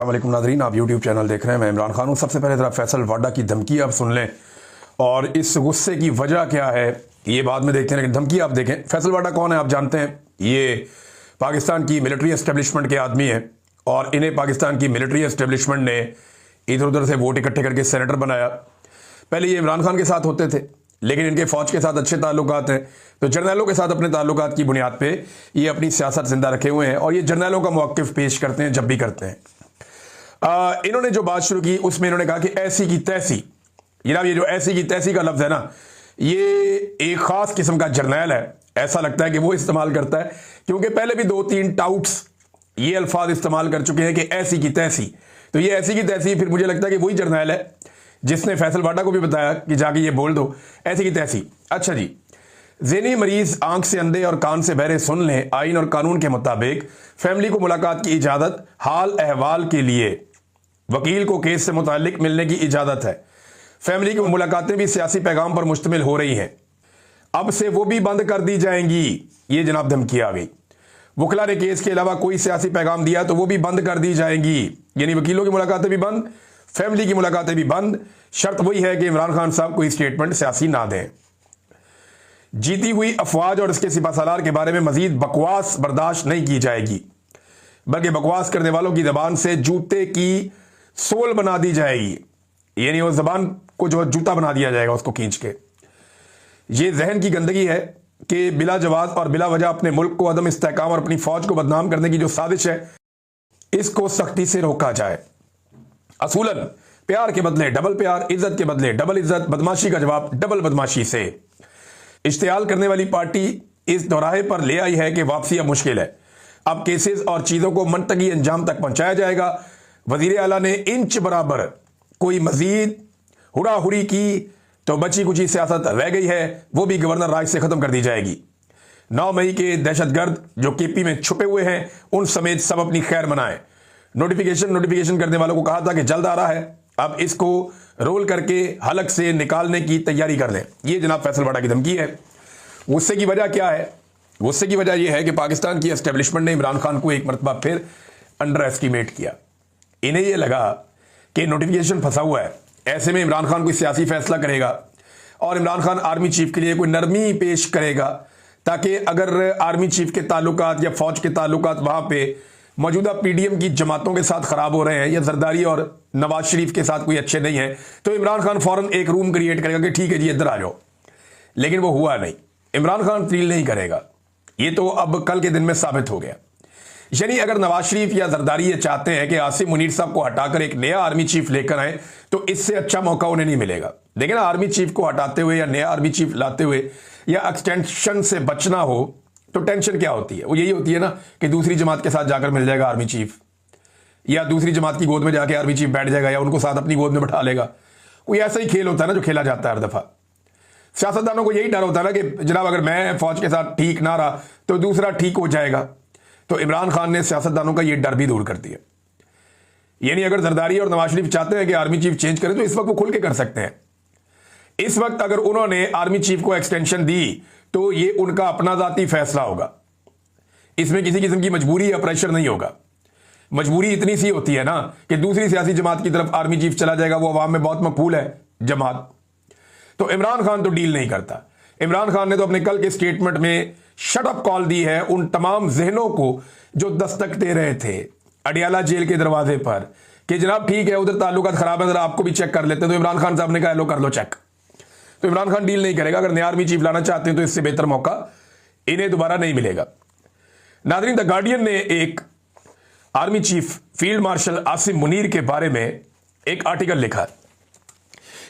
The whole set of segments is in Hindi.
वालेकुम नादरीन, आप यूट्यूब चैनल देख रहे हैं। मैं इमरान खान हूँ। सबसे पहले ज़रा फैसल वाडा की धमकी आप सुन लें और इस गुस्से की वजह क्या है ये बाद में देखते हैं, लेकिन धमकी आप देखें। फैसल वाडा कौन है आप जानते हैं। ये पाकिस्तान की मिलिट्री एस्टेब्लिशमेंट के आदमी हैं और इन्हें पाकिस्तान की मिलिट्री एस्टेब्लिशमेंट ने इधर उधर से वोट इकट्ठे करके सेनेटर बनाया। पहले ये इमरान खान के साथ होते थे, लेकिन इनके फौज के साथ अच्छे ताल्लुकात हैं, तो जर्नैलों के साथ अपने ताल्लुकात की बुनियाद पे ये अपनी सियासत जिंदा रखे हुए हैं और ये जर्नैलों का मौक़िफ़ पेश करते हैं जब भी करते हैं। इन्होंने जो बात शुरू की उसमें इन्होंने कहा कि ऐसी की तैसी, जनाब ये जो ऐसी की तैसी का लफ्ज़ है ना, ये एक ख़ास किस्म का जर्नैल है। ऐसा लगता है कि वो इस्तेमाल करता है, क्योंकि पहले भी 2-3 टाउट्स ये अल्फाज इस्तेमाल कर चुके हैं कि ऐसी की तैसी। तो ये ऐसी की तैसी फिर मुझे लगता है कि वही जर्नैल है जिसने फैसल वाडा को भी बताया कि जाके ये बोल दो ऐसी की तैसी। अच्छा जी, ज़हनी मरीज आंख से अंधे और कान से बहरे सुन लें। आइन और कानून के मुताबिक फैमिली को मुलाकात की इजाज़त, हाल अहवाल के लिए वकील को केस से मुतालिक मिलने की इजाज़त है। फैमिली की मुलाकातें भी सियासी पैगाम पर मुश्तमिल हो रही हैं, अब से वो भी बंद कर दी जाएंगी। ये जनाब धमकी आ गई। वकला ने केस के अलावा कोई सियासी पैगाम दिया तो वो भी बंद कर दी जाएंगी, यानी वकीलों की मुलाकातें भी बंद, फैमिली की मुलाकातें भी बंद। शर्त वही है कि इमरान खान साहब कोई स्टेटमेंट सियासी ना दें। जीती हुई अफवाज और इसके सिपहसालार के बारे में मजीद बकवास बर्दाश्त नहीं की जाएगी, बल्कि बकवास करने वालों की जबान से जूते की सोल बना दी जाएगी, यानी वो जबान को जो जूता बना दिया जाएगा उसको खींच के। ये जहन की गंदगी है कि बिला जवाब और बिला वजह अपने मुल्क को अदम इस्तेहकाम और अपनी फौज को बदनाम करने की जो साजिश है, इसको सख्ती से रोका जाए। असूलन प्यार के बदले डबल प्यार, इज्जत के बदले डबल इज्जत, बदमाशी का जवाब डबल बदमाशी से। इश्तियाल करने वाली पार्टी इस दोराहे पर ले आई है कि वापसी अब मुश्किल है। अब केसेस और चीज़ों को मंतकी अंजाम तक पहुंचाया जाएगा। वजीर आला ने इंच बराबर कोई मजीद हुड़ाहुड़ी की तो बची कुची सियासत रह गई है, वो भी गवर्नर राज से ख़त्म कर दी जाएगी। 9 मई के दहशतगर्द जो केपी में छुपे हुए हैं उन समेत सब अपनी खैर मनाएं। नोटिफिकेशन करने वालों को कहा था कि जल्द आ रहा है, अब इसको रोल करके हलक से निकालने की तैयारी कर लें। ये जनाब फैसल वाडा की धमकी है। गुस्से की वजह क्या है? गुस्से की वजह यह है कि पाकिस्तान की एस्टेब्लिशमेंट ने इमरान खान को एक मरतबा फिर अंडर एस्टिमेट किया। इन्हें यह लगा कि नोटिफिकेशन फंसा हुआ है, ऐसे में इमरान खान कोई सियासी फैसला करेगा और इमरान खान आर्मी चीफ के लिए कोई नरमी पेश करेगा, ताकि अगर आर्मी चीफ के ताल्लुकात या फौज के ताल्लुकात वहां पे मौजूदा पीडीएम की जमातों के साथ खराब हो रहे हैं या जरदारी और नवाज शरीफ के साथ कोई अच्छे नहीं है, तो इमरान खान फौरन एक रूम क्रिएट करेगा कि ठीक है जी इधर आ जाओ। लेकिन वो हुआ नहीं। इमरान खान तब्दील नहीं करेगा, ये तो अब कल के दिन में साबित हो गया। यानी अगर नवाज शरीफ या जरदारी ये चाहते हैं कि आसिम मुनीर साहब को हटाकर एक नया आर्मी चीफ लेकर आए, तो इससे अच्छा मौका उन्हें नहीं मिलेगा। लेकिन आर्मी चीफ को हटाते हुए या नया आर्मी चीफ लाते हुए या एक्सटेंशन से बचना हो तो टेंशन क्या होती है? वो यही होती है ना कि दूसरी जमात के साथ जाकर मिल जाएगा आर्मी चीफ, या दूसरी जमात की गोद में जाके आर्मी चीफ बैठ जाएगा या उनको साथ अपनी गोद में बैठा लेगा। कोई ऐसा ही खेल होता है ना जो खेला जाता है हर दफा। सियासतदानों को यही डर होता है ना कि जनाब अगर मैं फौज के साथ ठीक ना रहा तो दूसरा ठीक हो जाएगा। तो इमरान खान ने सियासतदानों का ये डर भी दूर कर दिया। यानी अगर जरदारी और नवाज शरीफ चाहते हैं कि आर्मी चीफ चेंज करें तो इस वक्त वो खुल के कर सकते हैं। इस वक्त अगर उन्होंने आर्मी चीफ को एक्सटेंशन दी तो ये उनका अपना जाती फैसला होगा, इसमें किसी किस्म की मजबूरी या प्रेशर नहीं होगा। मजबूरी इतनी सी होती है ना कि दूसरी सियासी जमात की तरफ आर्मी चीफ चला जाएगा, वो अवाम में बहुत मकबूल है जमात। तो इमरान खान तो डील नहीं करता। इमरान खान ने तो अपने कल के स्टेटमेंट में शट अप कॉल दी है उन तमाम जहनों को जो दस्तक दे रहे थे अडियाला जेल के दरवाजे पर कि जनाब ठीक है उधर ताल्लुकात खराब है, जरा आपको भी चेक कर लेते हैं। तो इमरान खान साहब ने कहा लो कर लो चेक। तो इमरान खान डील नहीं करेगा। अगर नया आर्मी चीफ लाना चाहते हैं तो इससे बेहतर मौका इन्हें दोबारा नहीं मिलेगा। नाज़रीन, द गार्डियन ने एक army chief field marshal Asim Munir के बारे में एक आर्टिकल लिखा।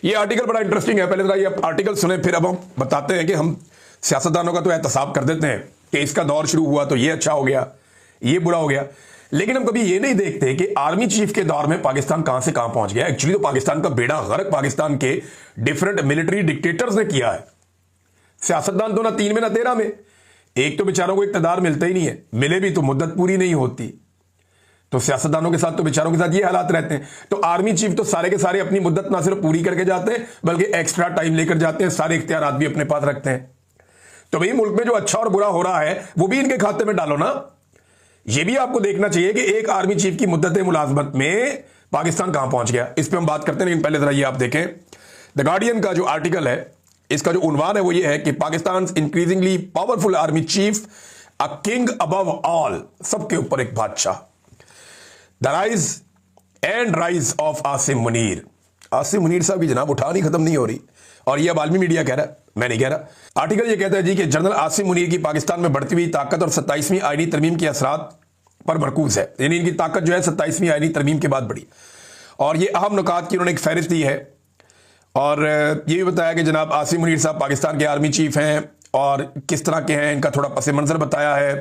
यह आर्टिकल बड़ा इंटरेस्टिंग है। पहले जरा ये आर्टिकल सुने, फिर अब हम बताते हैं कि हम सियासतदानों का तो एहतसाब कर देते हैं कि इसका दौर शुरू हुआ तो ये अच्छा हो गया, ये बुरा हो गया, लेकिन हम कभी ये नहीं देखते कि आर्मी चीफ के दौर में पाकिस्तान कहां से कहां पहुंच गया। एक्चुअली तो पाकिस्तान का बेड़ा गर्क पाकिस्तान के डिफरेंट मिलिट्री डिक्टेटर्स ने किया है। सियासतदान तो ना 3 में ना 13 में। एक तो बेचारों को इक़्तिदार मिलता ही नहीं है, मिले भी तो मुद्दत पूरी नहीं होती। तो सियासतदानों के साथ तो बेचारों के साथ ये हालात रहते हैं। तो आर्मी चीफ तो सारे के सारे अपनी मुद्दत ना सिर्फ पूरी करके जाते हैं बल्कि एक्स्ट्रा टाइम लेकर जाते हैं, सारे इख्तियारात भी अपने पास रखते हैं। तो भाई मुल्क में जो अच्छा और बुरा हो रहा है वो भी इनके खाते में डालो ना। यह भी आपको देखना चाहिए कि एक आर्मी चीफ की मुद्दत मुलाजमत में पाकिस्तान कहां पहुंच गया। इस पर हम बात करते हैं, लेकिन पहले जरा ये आप देखें द गार्डियन का जो आर्टिकल है, इसका जो उन्वान है वो ये है कि Pakistan increasingly powerful army chief, a king above all, सबके ऊपर एक बादशाह। The rise and rise of Asim Munir. Asim Munir साहब की जनाब उठानी खत्म नहीं हो रही, और ये अब आलमी मीडिया कह रहा है, मैं नहीं कह रहा। आर्टिकल ये कहता है जी कि जनरल आसिम मुनीर की पाकिस्तान में बढ़ती हुई ताकत और 27वीं आईनी तरमीम के असरात पर मरकूज है। यानी इनकी ताकत जो है 27वीं आईनी तरमीम के बाद बढ़ी, और ये अहम नुकात की उन्होंने एक फहरिस्त दी है। और ये भी बताया कि जनाब आसिम मुनीर साहब पाकिस्तान के आर्मी चीफ हैं और किस तरह के हैं, इनका थोड़ा पस मंजर बताया है।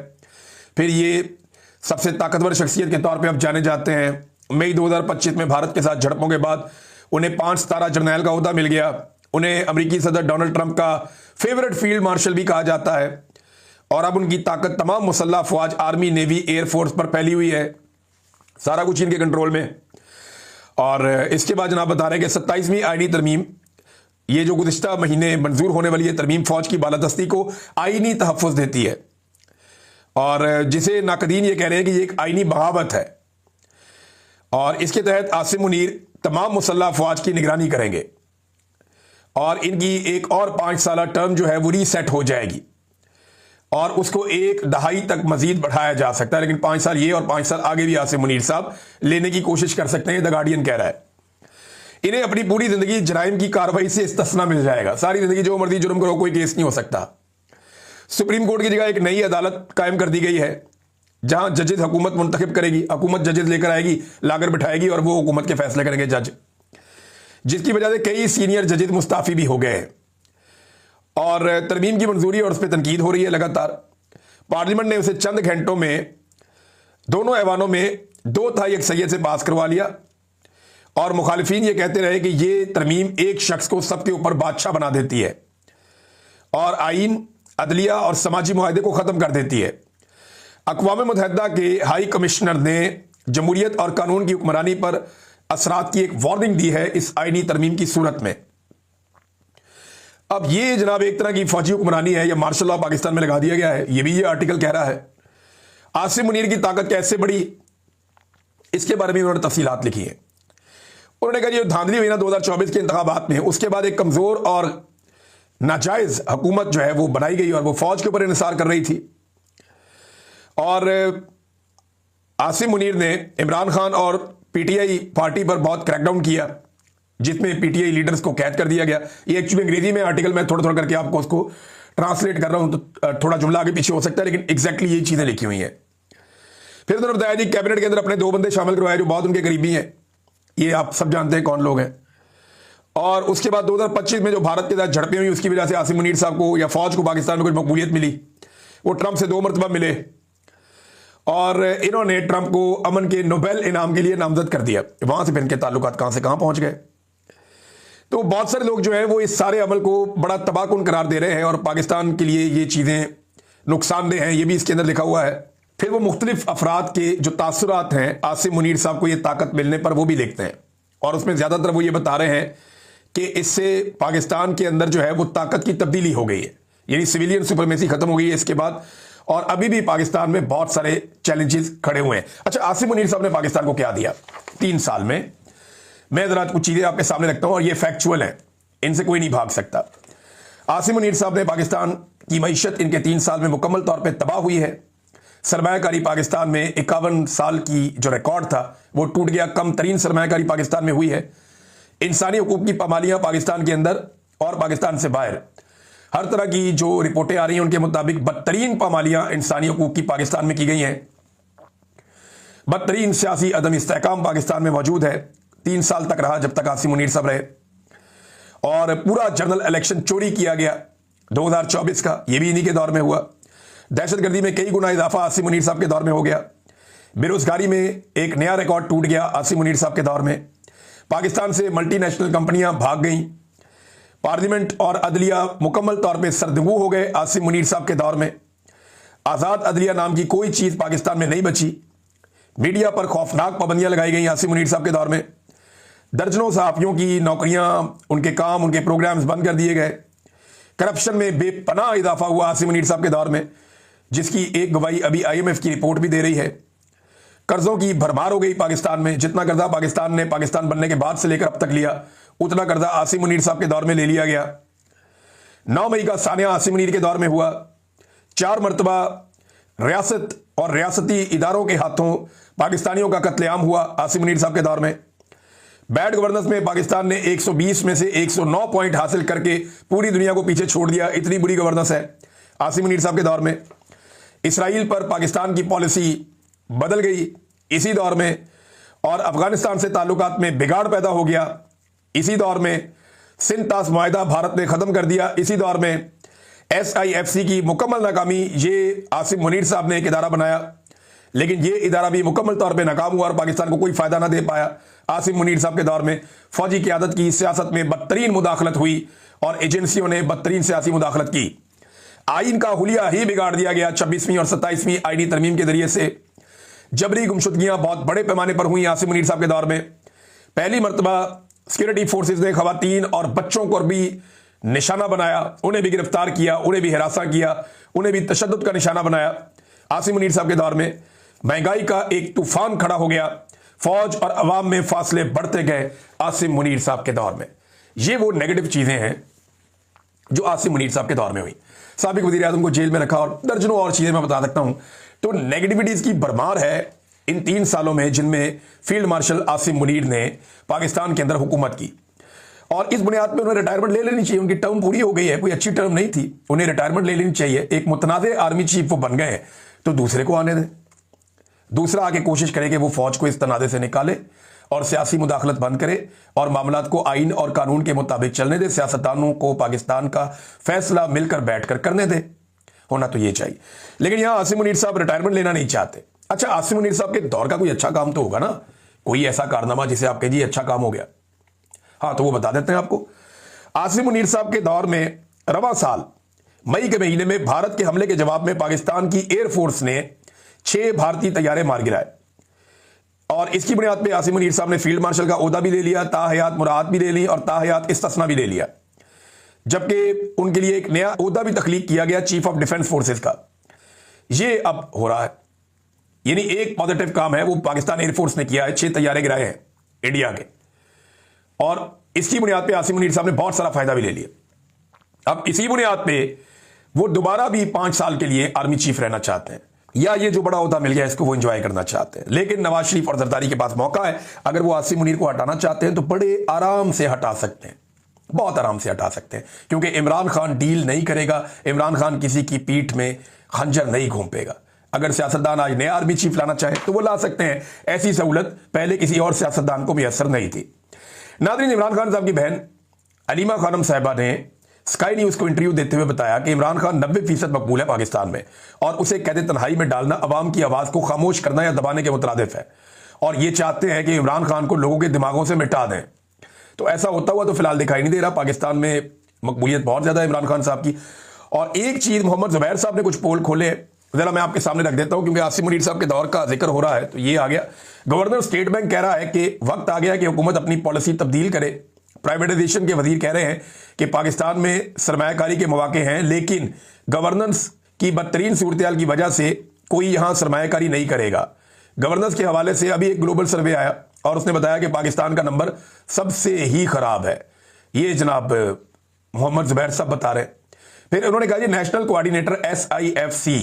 फिर ये सबसे ताकतवर शख्सियत के तौर पे अब जाने जाते हैं। मई 2025 में भारत के साथ झड़पों के बाद उन्हें 5 सितारा जर्नैल का ओहदा मिल गया। उन्हें अमेरिकी सदर डोनाल्ड ट्रंप का फेवरेट फील्ड मार्शल भी कहा जाता है, और अब उनकी ताकत तमाम मुसल्लह फौज, आर्मी, नेवी, एयरफोर्स पर फैली हुई है, सारा कुछ इनके कंट्रोल में। और इसके बाद जनाब बता रहे हैं कि 27वीं आईनी तरमीम, ये जो गुज़िश्ता महीने मंजूर होने वाली है तरमीम, फौज की बालादस्ती को आईनी तहफ़्फ़ुज़ देती है, और जिसे नाकदीन ये कह रहे हैं कि ये एक आईनी बगावत है। और इसके तहत आसिम मुनीर तमाम मुसल्लह फौज की निगरानी करेंगे, और इनकी एक और 5 साल टर्म जो है वो रीसेट हो जाएगी, और उसको 1 दहाई तक मजीद बढ़ाया जा सकता है। लेकिन 5 साल ये और 5 साल आगे भी आसिम मुनीर साहब लेने की कोशिश कर सकते हैं, द गार्डियन कह रहा है। इन्हें अपनी पूरी जिंदगी जराइम की कार्रवाई से इस्तिस्ना मिल जाएगा, सारी जिंदगी जो मर्जी जुर्म करो, कोई केस नहीं हो सकता। सुप्रीम कोर्ट की जगह एक नई अदालत कायम कर दी गई है, जहां जजेज हुकूमत मुंतखब करेगी, हुकूमत जजेज लेकर आएगी, लाकर बिठाएगी, और वो हुकूमत के फैसले करेंगे जज, जिसकी वजह से कई सीनियर जजेज मुस्ताफी भी हो गए हैं। और तरमीम की मंजूरी और उस पर तनकीद हो रही है लगातार। पार्लियामेंट ने उसे चंद घंटों में दोनों ऐवानों में 2/3 अक्सरियत से पास करवा लिया, और मुखालिफिन ये कहते रहे कि ये तरमीम एक शख्स को सबके ऊपर बादशाह बना देती है, और आइन, अदलिया और समाजी मुआहदे को ख़त्म कर देती है। अक़वाम मुत्तहिदा के हाई कमिश्नर ने जमहूरियत और कानून की हुक्मरानी पर असरात की एक वार्निंग दी है इस आईनी तरमीम की सूरत में। अब ये जनाब एक तरह की फौजी हुक्मरानी है, या मार्शल लॉ पाकिस्तान में लगा दिया गया है, ये भी ये आर्टिकल कह रहा है। आसिम मुनीर की ताकत कैसे बढ़ी, इसके बारे में उन्होंने तफसीलात लिखी है। उन्होंने कहा ये धांधली हुई ना 2024 के इंतखाबात में, उसके बाद एक कमजोर और नाजायज हुकूमत जो है वो बनाई गई, और वो फौज के ऊपर इंसार कर रही थी। और आसिम मुनीर ने इमरान खान और पीटीआई पार्टी पर बहुत क्रैकडाउन किया, जिसमें पीटीआई लीडर्स को कैद कर दिया गया। ये एक्चुअली अंग्रेजी में आर्टिकल, मैं थोड़ा थोड़ा करके आपको उसको ट्रांसलेट कर रहा हूं, तो थोड़ा जुमला आगे पीछे हो सकता है, लेकिन एग्जैक्टली यही चीजें लिखी हुई हैं। फिर उन्होंने बताया जी कैबिनेट के अंदर अपने 2 बंदे शामिल करवाए जो बहुत उनके करीबी हैं, ये आप सब जानते हैं कौन लोग हैं। और उसके बाद 2025 में जो भारत के साथ झड़पें हुई, उसकी वजह से आसिम मुनीर साहब को या फौज को पाकिस्तान में कुछ मकबूलियत मिली, वो ट्रंप से 2 मरतबा मिले, और इन्होंने ट्रंप को अमन के नोबेल इनाम के लिए नामजद कर दिया। वहां से फिर इनके ताल्लुकात कहां से कहां पहुंच गए। तो बहुत सारे लोग जो हैं वो इस सारे अमल को बड़ा तबाहकुन करार दे रहे हैं, और पाकिस्तान के लिए ये चीज़ें नुकसानदेह हैं, ये भी इसके अंदर लिखा हुआ है। फिर वो मुख्तलिफ अफराद के जो तासुरात हैं आसिम मुनीर साहब को ये ताकत मिलने पर, वो भी लिखते हैं, और उसमें ज़्यादातर वो ये बता रहे हैं कि इससे पाकिस्तान के अंदर जो है वो ताकत की तब्दीली हो गई है, यानी सिविलियन सुपरमेसी खत्म हो गई है इसके बाद, और अभी भी पाकिस्तान में बहुत सारे चैलेंजेस खड़े हुए हैं। अच्छा, आसिम मुनीर साहब ने पाकिस्तान को क्या दिया 3 साल में, मैं जरा कुछ चीजें आपके सामने रखता हूं, और ये फैक्चुअल है, इनसे कोई नहीं भाग सकता। आसिम मुनीर साहब ने पाकिस्तान की मईशत इनके 3 साल में मुकम्मल तौर पर तबाह हुई है। सरमायाकारी पाकिस्तान में 51 साल की जो रिकॉर्ड था वो टूट गया, कम तरीन सरमायाकारी पाकिस्तान में हुई है। इंसानी हुकूक की पामालियां पाकिस्तान के अंदर और पाकिस्तान से बाहर, हर तरह की जो रिपोर्टें आ रही हैं उनके मुताबिक बदतरीन पामालियां इंसानी हुकूक की पाकिस्तान में की गई हैं। बदतरीन सियासी अदम इस्तेहकाम पाकिस्तान में मौजूद है, 3 साल तक रहा जब तक आसिम मुनीर साहब रहे, और पूरा जनरल इलेक्शन चोरी किया गया 2024 का, ये भी इन्हीं के दौर में हुआ। दहशतगर्दी में कई गुना इजाफा आसिम मुनीर साहब के दौर में हो गया। बेरोजगारी में एक नया रिकॉर्ड टूट गया आसिम मुनीर साहब के दौर में। पाकिस्तान से मल्टीनेशनल कंपनियां भाग गईं। पार्लियामेंट और अदलिया मुकम्मल तौर पे सरदगू हो गए आसिम मुनीर साहब के दौर में। आज़ाद अदलिया नाम की कोई चीज़ पाकिस्तान में नहीं बची। मीडिया पर खौफनाक पाबंदियां लगाई गई आसिम मुनीर साहब के दौर में। दर्जनों सहाफ़ियों की नौकरियां, उनके काम, उनके प्रोग्राम्स बंद कर दिए गए। करप्शन में बेपनाह इजाफा हुआ आसिम मुनीर साहब के दौर में। जिसकी एक गवाही अभी IMF की रिपोर्ट भी दे रही है। कर्जों की भरमार हो गई पाकिस्तान में। जितना कर्जा पाकिस्तान ने पाकिस्तान बनने के बाद से लेकर अब तक लिया, उतना कर्जा आसिम मुनीर साहब के दौर में ले लिया गया। 9 मई का सानिया आसिम मुनीर के दौर में हुआ। 4 मरतबा रियासत और रियासती इदारों के हाथों पाकिस्तानियों का कत्लेआम हुआ आसिम मुनीर साहब के दौर में। बैड गवर्नेंस में पाकिस्तान ने 120 में से 109 पॉइंट हासिल करके पूरी दुनिया को पीछे छोड़ दिया। इतनी बुरी गवर्नेंस है आसिम मुनीर साहब के दौर में। इसराइल पर पाकिस्तान की पॉलिसी बदल गई इसी दौर में, और अफगानिस्तान से ताल्लुकात में बिगाड़ पैदा हो गया इसी दौर में। सिंध तास मुआहिदा भारत ने खत्म कर दिया इसी दौर में। SIFC की मुकम्मल नाकामी, ये आसिम मुनीर साहब ने एक इदारा बनाया, लेकिन ये इदारा भी मुकम्मल तौर पे नाकाम हुआ और पाकिस्तान को कोई फायदा ना दे पाया। आसिम मुनीर साहब के दौर में फौजी क़यादत की सियासत में बदतरीन मुदाखलत हुई और एजेंसियों ने बदतरीन सियासी मुदाखलत की। आइन का हुलिया ही बिगाड़ दिया गया 26वीं और 27वीं आईनी तरमीम के जरिए से। जबरी गुमशुदगियां बहुत बड़े पैमाने पर हुई आसिम मुनीर साहब के दौर में। पहली मरतबा सिक्योरिटी फोर्सेज ने खवातीन और बच्चों को भी निशाना बनाया, उन्हें भी गिरफ्तार किया, उन्हें भी हिरासा किया, उन्हें भी तशद्दुद का निशाना बनाया। आसिम मुनीर साहब के दौर में महंगाई का एक तूफान खड़ा हो गया, फौज और अवाम में फासले बढ़ते गए आसिम मुनीर साहब के दौर में। ये वो नेगेटिव चीजें हैं जो आसिम मुनीर साहब के दौर में हुई। साबिक वजीर आजम को जेल में रखा और दर्जनों और चीजें मैं बता सकता हूं। तो नेगेटिविटीज की भरमार है इन 3 सालों में जिनमें फील्ड मार्शल आसिम मुनीर ने पाकिस्तान के अंदर हुकूमत की। और इस बुनियाद पर उन्हें रिटायरमेंट ले लेनी चाहिए। उनकी टर्म पूरी हो गई है, कोई अच्छी टर्म नहीं थी, उन्हें रिटायरमेंट ले लेनी चाहिए। एक मुतनाज़े आर्मी चीफ वो बन गए हैं, तो दूसरे को आने दें। दूसरा आके कोशिश करे कि वो फौज को इस तनाज़े से निकाले और सियासी मुदाखलत बंद करे और मामलात को आइन और कानून के मुताबिक चलने दे। सियासतदानों को पाकिस्तान का फैसला मिलकर बैठकर करने दे। होना तो ये चाहिए। लेकिन यहां आसिम मुनीर साहब रिटायरमेंट लेना नहीं चाहते। अच्छा, आसिम मुनीर साहब के दौर का कोई अच्छा काम तो होगा ना, कोई ऐसा कारनामा जिसे आप कहिए अच्छा काम हो गया। हाँ, तो वो बता देते हैं आपको। आसिम मुनीर साहब के दौर में रवां साल मई के महीने में भारत के हमले के जवाब में पाकिस्तान की एयरफोर्स ने 6 भारतीय तैयारे मार गिराए और इसकी बुनियाद पे आसिम मुनीर साहब ने फील्ड मार्शल का ओहदा भी ले लिया, ताहयात मुराद भी ले ली और ताहयात इस्तिस्ना भी ले लिया। जबकि उनके लिए एक नया ओहदा भी तख्लीक किया गया, चीफ ऑफ डिफेंस फोर्सेस का। ये अब हो रहा है, यानी एक पॉजिटिव काम है वो पाकिस्तान एयरफोर्स ने किया है। 6 तैयारे गिराए हैं इंडिया के, और इसकी बुनियाद पे आसिम मुनीर साहब ने बहुत सारा फायदा भी ले लिया। अब इसी बुनियाद पे वो दोबारा भी 5 साल के लिए आर्मी चीफ रहना चाहते हैं, या ये जो बड़ा ओहदा मिल गया इसको वो एंजॉय करना चाहते हैं। लेकिन नवाज शरीफ और जरदारी के पास मौका है, अगर वो आसिम मुनीर को हटाना चाहते हैं तो बड़े आराम से हटा सकते हैं, बहुत आराम से हटा सकते हैं, क्योंकि इमरान खान डील नहीं करेगा। इमरान खान किसी की पीठ में खंजर नहीं घोंपेगा। अगर सियासतदान आज नया आर्मी चीफ लाना चाहे तो वो ला सकते हैं। ऐसी सहूलत पहले किसी और सियासतदान को भी असर नहीं थी। नाज़रीन, इमरान खान साहब की बहन अलीमा खानम साहिबा ने स्काई न्यूज को इंटरव्यू देते हुए बताया कि इमरान खान 90% मकबूल है पाकिस्तान में, और उसे कैद तन्हाई में डालना अवाम की आवाज को खामोश करना या दबाने के मुतरादिफ है, और ये चाहते हैं कि इमरान खान को लोगों के दिमागों से मिटा दें। तो ऐसा होता हुआ तो फिलहाल दिखाई नहीं दे रहा। पाकिस्तान में मकबूलियत बहुत ज्यादा है इमरान खान साहब की। और एक चीज मोहम्मद जुबैर साहब ने कुछ पोल खोले, जरा मैं आपके सामने रख देता हूं, क्योंकि आसिम मुनीर साहब के दौर का जिक्र हो रहा है तो ये आ गया। गवर्नर स्टेट बैंक कह रहा है कि वक्त आ गया कि हुकूमत अपनी पॉलिसी तब्दील करे। प्राइवेटाइजेशन के वजीर कह रहे हैं कि पाकिस्तान में सरमायाकारी के मौके हैं, लेकिन गवर्नेंस की बदतरीन सूरत की वजह से कोई यहां सरमायाकारी नहीं करेगा। गवर्नेंस के हवाले से अभी एक ग्लोबल सर्वे आया और उसने बताया कि पाकिस्तान का नंबर सबसे ही खराब है। ये जनाब मोहम्मद जुबैर साहब बता रहे हैं। फिर उन्होंने कहा, national coordinator SIFC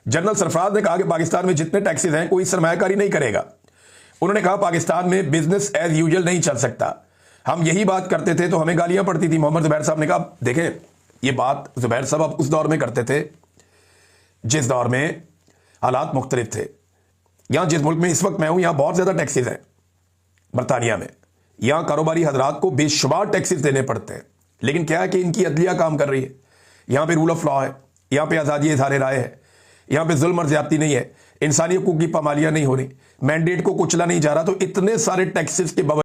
general Sarfaraz ने कहा कि पाकिस्तान में जितने टैक्सेस हैं कोई सरमायाकारी नहीं करेगा। उन्होंने कहा पाकिस्तान में बिजनेस एज यूजुअल नहीं चल सकता। हम यही बात करते थे तो हमें गालियां पड़ती थी। मोहम्मद जुबैर साहब ने कहा, देखें ये बात जुबैर साहब आप उस दौर में करते थे जिस दौर में हालात मुख्तलिफ थे। यहां जिस मुल्क में इस वक्त मैं हूं यहां बहुत ज्यादा टैक्सेस हैं बरतानिया में। यहां कारोबारी हजरात को बेशुमार टैक्सेस देने पड़ते हैं, लेकिन क्या है कि इनकी अदलिया काम कर रही है। यहां पे रूल ऑफ लॉ है, यहां पे आज़ादी इज़हार राय है, यहां पे जुल्म और ज्यादती नहीं है, इंसानी हकूक की पामालियां नहीं हो रही, मैंडेट को कुचला नहीं जा रहा। तो इतने सारे टैक्सेस के